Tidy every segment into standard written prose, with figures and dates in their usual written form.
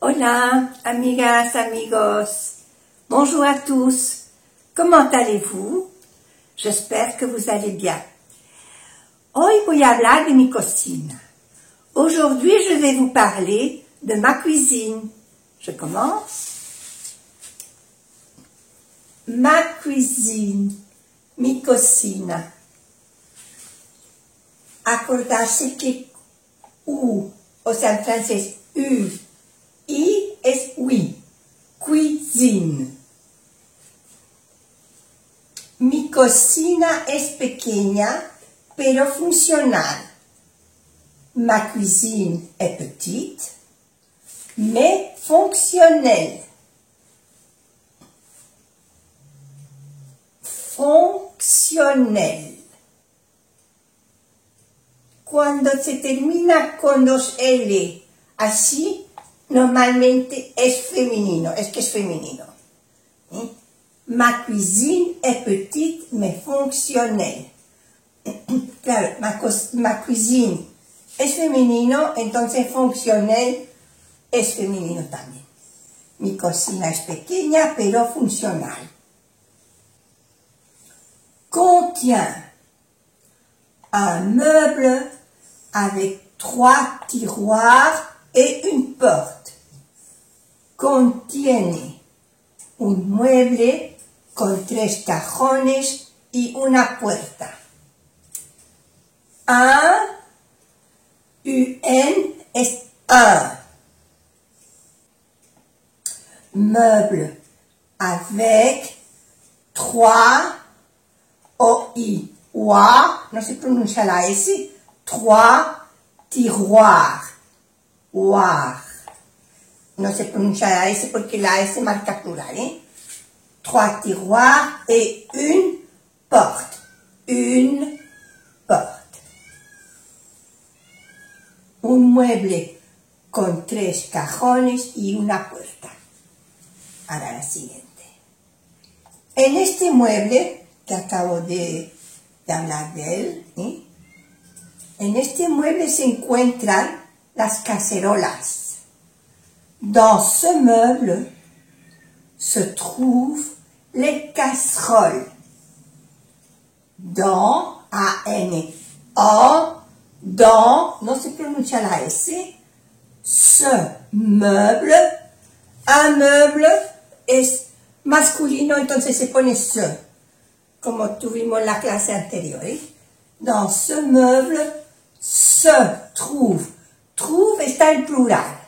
Hola, amigas, amigos. Bonjour à tous. Comment allez-vous? J'espère que vous allez bien. Hoy voy a hablar de mi cocina. Aujourd'hui, je vais vous parler de ma cuisine. Je commence. Ma cuisine, mi cocina. Acordarse que U, o sea, en francés, U, I es oui, cuisine. Mi cocina es pequeña, pero funcional. Ma cuisine est petite, mais fonctionnelle. Fonctionnelle. Cuando se termina con dos L así, normalmente es femenino, es que es femenino. ¿Sí? Ma cuisine est petite, mais fonctionnelle. Claro, ma cuisine es femenino, entonces fonctionnelle es femenino también. Mi cocina es pequeña, pero funcional. Contient un meuble avec 3 tiroirs et une porte. Contiene un mueble con 3 cajones y una puerta. UN es un. Meuble avec 3 OI. No se pronuncia la S. 3 tiroirs. No se pronuncia la S porque la S marca plural, ¿eh? 3 tiroirs et une porte. Une porte. Un mueble con 3 cajones y una puerta. Ahora la siguiente. En este mueble, que acabo de hablar de él, ¿eh? En este mueble se encuentran las cacerolas. Dans ce meuble se trouvent les casseroles. Dans, A-N, O, dans, no se pronuncia la S, ce meuble, un meuble es masculino, entonces se pone ce, como tuvimos en la clase anterior, ¿eh? Dans ce meuble se trouve. Trouve está en plural.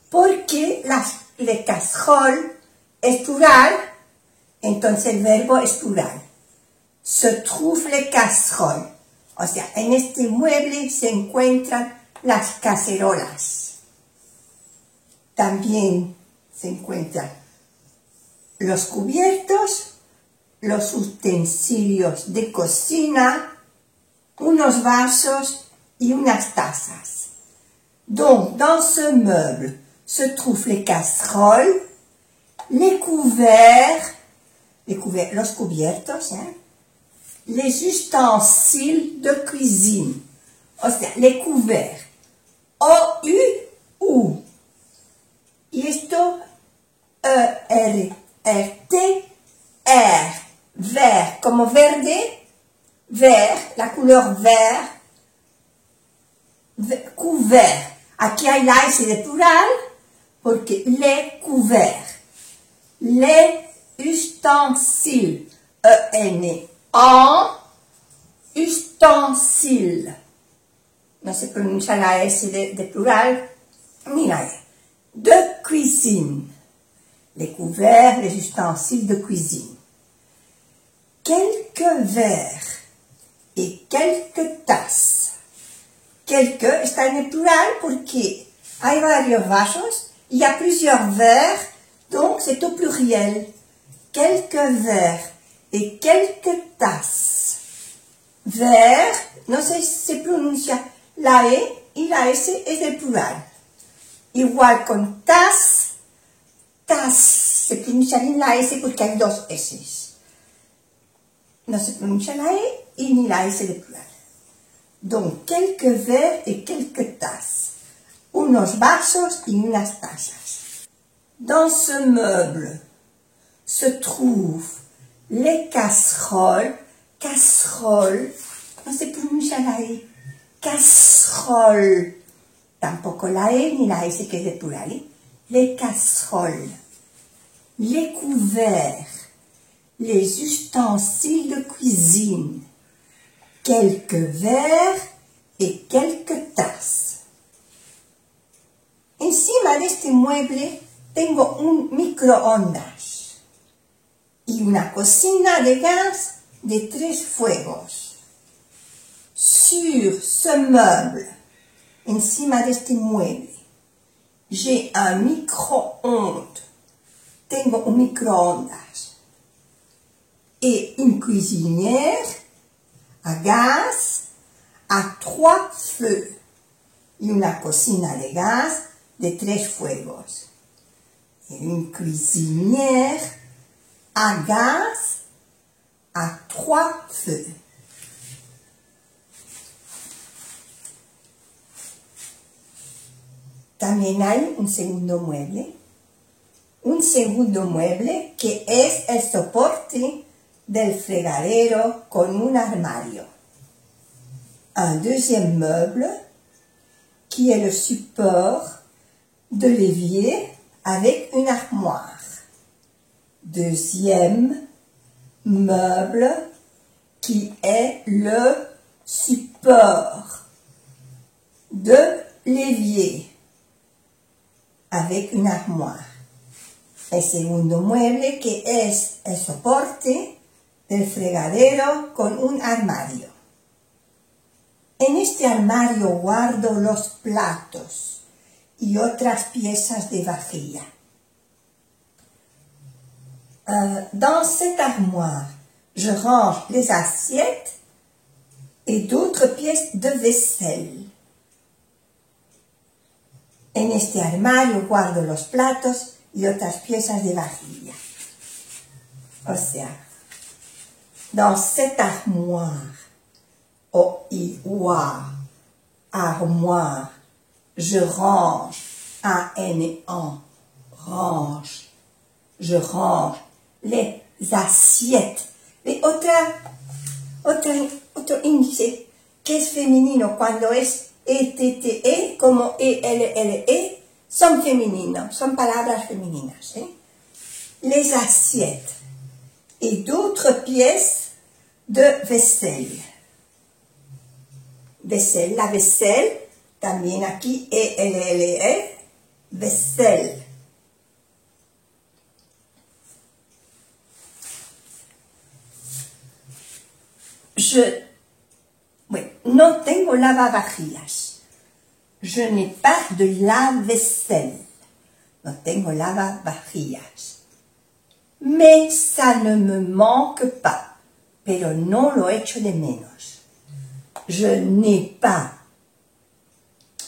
Porque les casseroles es plural, entonces el verbo es plural. Se trouve les casseroles. O sea, en este mueble se encuentran las cacerolas. También se encuentran los cubiertos, los utensilios de cocina, unos vasos y unas tazas. Donc, dans ce meuble se trouvent les casseroles, les couverts, los cubiertos, ¿eh? Les ustensiles de cuisine, o sea, les couverts, O-U-U. Y esto, E-R-T-R, vert, como verde, vert, la couleur vert, couvert. Aquí hay la S de plural, porque les couverts. Les ustensiles, E-N-A, ustensiles. No se pronuncia la S de plural, ni la E. De cuisine. Les couverts, les ustensiles de cuisine. Quelques verres et quelques tasses. Quelques está en el plural porque hay varios vasos y hay plusieurs verres, donc c'est au pluriel. Quelques verres et quelques tasses. Verre, no se pronuncia la E y la S es del plural. Igual con tasse, se pronuncia bien la S porque hay 2 S. No se pronuncia la E y ni la S del plural. Donc, quelques verres et quelques tasses. unos vasos y unas tazas. Dans ce meuble se trouvent les casseroles, no se pronuncia la E, casserole, tampoco la E ni la S que es de plural, les casseroles, les couverts, les ustensiles de cuisine, quelques verres y quelques tazas. Encima de este mueble tengo un microondas y una cocina de gas de 3 fuegos. Sur ce meuble, encima de este mueble, j'ai un micro-ondes. Tengo un microondas et une cuisinière à gaz à 3 feux y una cocina de gas de 3 fuegos. Et une cuisinière à gaz à 3 feux. También hay un segundo mueble que es el soporte del fregadero con un armario. Un deuxième meuble qui est le support de l'évier avec une armoire. Deuxième meuble qui est le support de l'évier avec une armoire. El segundo mueble que es el soporte del fregadero con un armario. En este armario guardo los platos y otras piezas de vajilla. Dans cette armoire, je range les assiettes et d'autres pièces de vaisselle. En este armario guardo los platos y otras piezas de vajilla. O sea, dans cette armoire, O-I-O-A, armoire, je range, A-N-E-N, range, je range les assiettes. Y otro índice que es femenino cuando es E-T-T-E como E-L-L-E son femeninos, son palabras femeninas. Les assiettes et d'autres pièces de vaisselle. Vaisselle, la vaisselle, también aquí E-L-L-E, vaisselle. No tengo lavavajillas. Je n'ai pas de lave-vaisselle. No tengo lavavajillas. Mais ça ne me manque pas. Pero no lo echo de menos. Je n'ai pas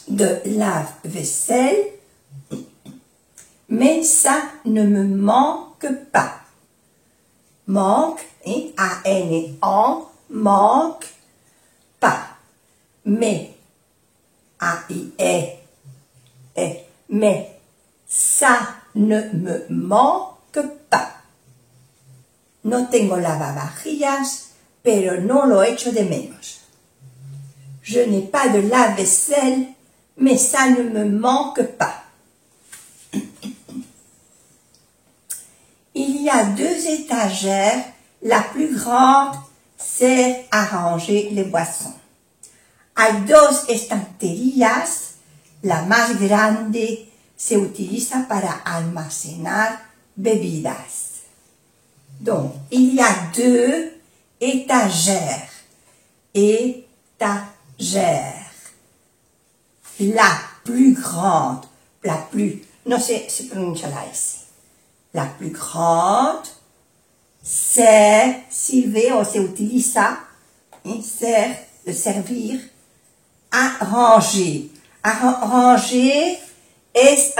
de lave-vaisselle. Mais ça ne me manque pas. Manque, A-N-E-N, manque pas. Mais, A-I-E, mais ça ne me manque pas. No tengo lavavajillas, pero no lo echo de menos. Je n'ai pas de lave-vaisselle, mais ça ne me manque pas. Il y a 2 étagères, la plus grande sert à ranger les boissons. Hay 2 estanterías, la más grande se utiliza para almacenar bebidas. Donc, il y a 2 étagères. La plus grande, no sé si pronuncia la S. La plus grande sirve o se utiliza, sert de servir à ranger. Ranger es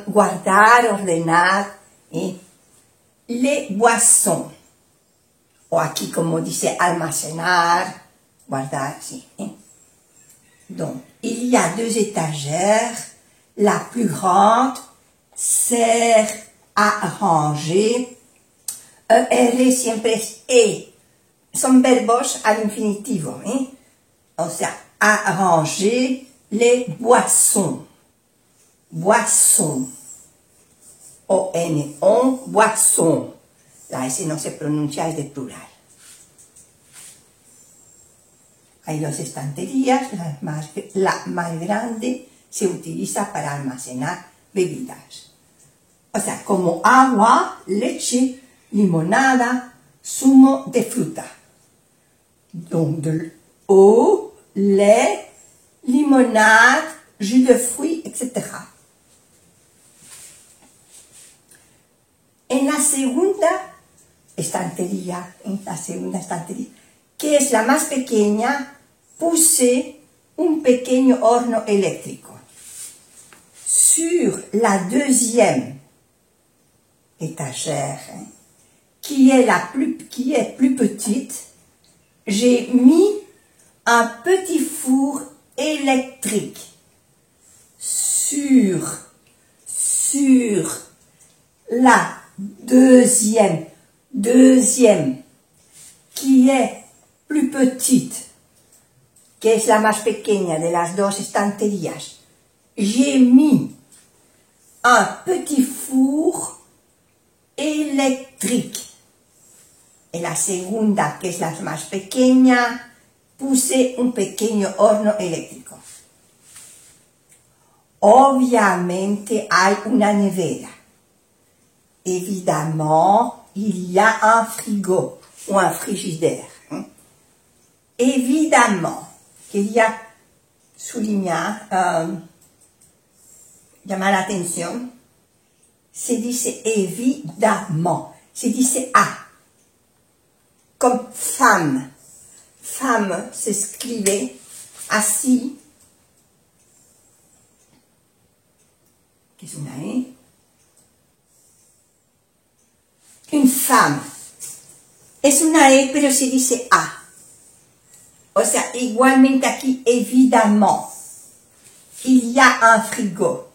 guardar, ordenar les boissons. O aquí como dice almacenar, guardar, sí. Donc, il y a 2 étagères. La plus grande sert a ranger. R siempre es E. Son verbos al infinitivo, ¿eh? O sea, arranger les boissons. Boisson. O-N-O, boisson. La S no se pronuncia, es de plural. Hay dos estanterías, la más grande se utiliza para almacenar bebidas. O sea, como agua, leche, limonada, zumo de fruta. Donc de eau, lait, limonade, jus de fruits, etc. En la segunda estantería, que es la más pequeña, puse un pequeño horno électrico. Sur la deuxième étagère, qui est plus petite, j'ai mis un petit four électrique. Sur la deuxième, qui est plus petite, que es la más pequeña de las dos estanterías, j'ai mis un petit four électrique. En la segunda, que es la más pequeña, puse un pequeño horno eléctrico. Obviamente hay una nevera. Évidemment, il y a un frigo ou un frigidaire. Évidemment, quería souligner, llamar la atención, se dice évidemment, se dice a, comme femme. Femme s'escrivait así, que es una E, une femme. Es una E, pero se dice A. O sea, igualmente aquí, évidemment, il y a un frigo.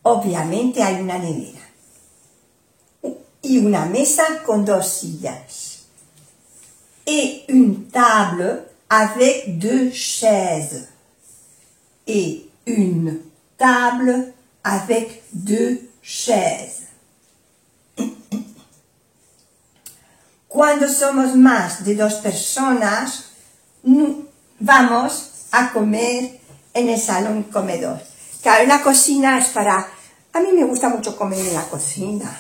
Obviamente hay una nevera. Y una mesa con dos sillas. Et une table avec deux chaises. Et une table avec deux chaises. Cuando somos más de dos personas, vamos a comer en el salón comedor. Claro, la cocina es para... A mí me gusta mucho comer en la cocina,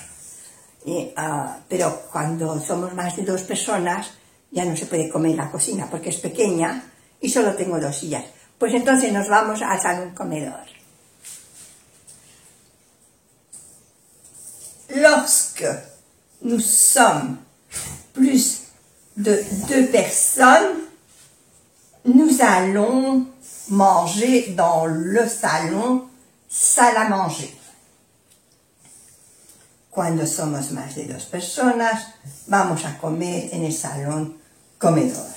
pero cuando somos más de dos personas ya no se puede comer en la cocina porque es pequeña y solo tengo dos sillas. Pues entonces nos vamos al salón comedor. Lorsque nous sommes plus de deux personnes, nous allons manger dans le salon salle à manger. Cuando somos más de dos personas, vamos a comer en el salón comedor.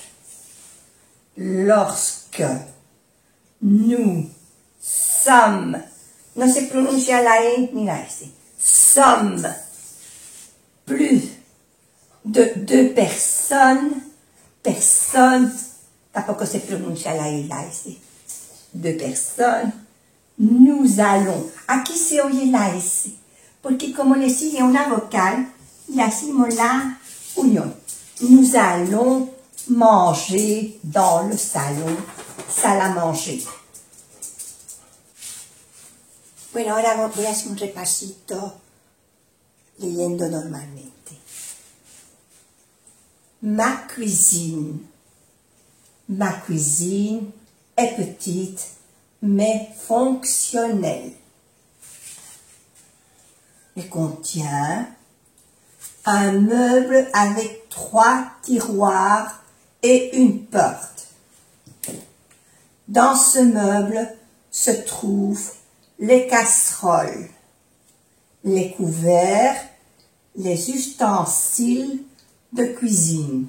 Lorsque nous sommes, no se pronuncia la E ni la S, sommes plus de deux personnes, tampoco se pronuncia la E y la S, deux personnes, nous allons, aquí se oye la S, porque como le sigue una vocal, le hacemos la unión. Nous allons manger dans le salon, salle à manger. Bueno, ahora voy a hacer un repasito leyendo normalmente. Ma cuisine est petite mais fonctionnelle. Elle contient un meuble avec 3 tiroirs et une porte. Dans ce meuble se trouvent les casseroles, les couverts, les ustensiles de cuisine.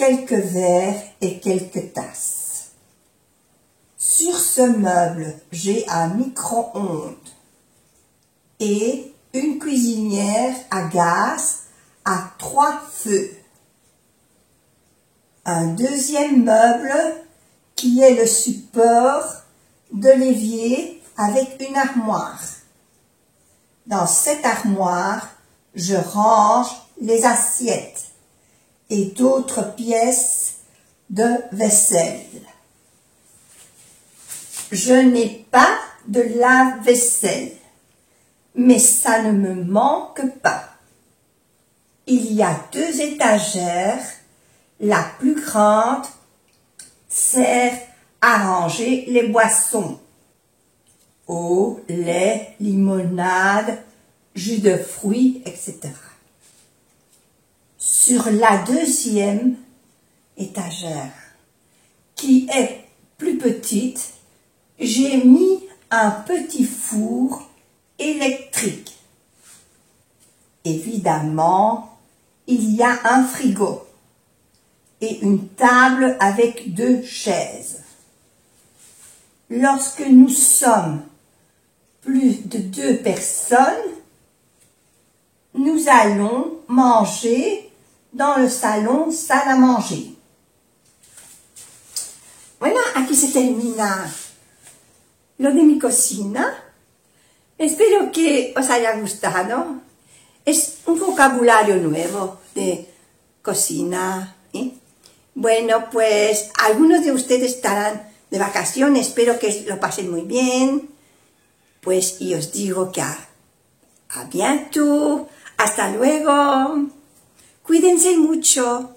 quelques verres et quelques tasses. Sur ce meuble, j'ai un micro-ondes et une cuisinière à gaz à 3 feux. Un deuxième meuble qui est le support de l'évier avec une armoire. Dans cette armoire, je range les assiettes et d'autres pièces de vaisselle. Je n'ai pas de lave-vaisselle, mais ça ne me manque pas. Il y a 2 étagères, la plus grande sert à ranger les boissons. Eau, lait, limonade, jus de fruits, etc. Sur la deuxième étagère, qui est plus petite, j'ai mis un petit four électrique. Évidemment, il y a un frigo et une table avec 2 chaises. Lorsque nous sommes plus de 2 personnes, nous allons manger dans le salon salle à manger. Bueno, aquí se termina lo de mi cocina. Espero que os haya gustado. Es un vocabulario nuevo de cocina, ¿eh? Bueno, pues algunos de ustedes estarán de vacaciones, espero que lo pasen muy bien. Pues y os digo que a bientôt, hasta luego. Cuídense mucho.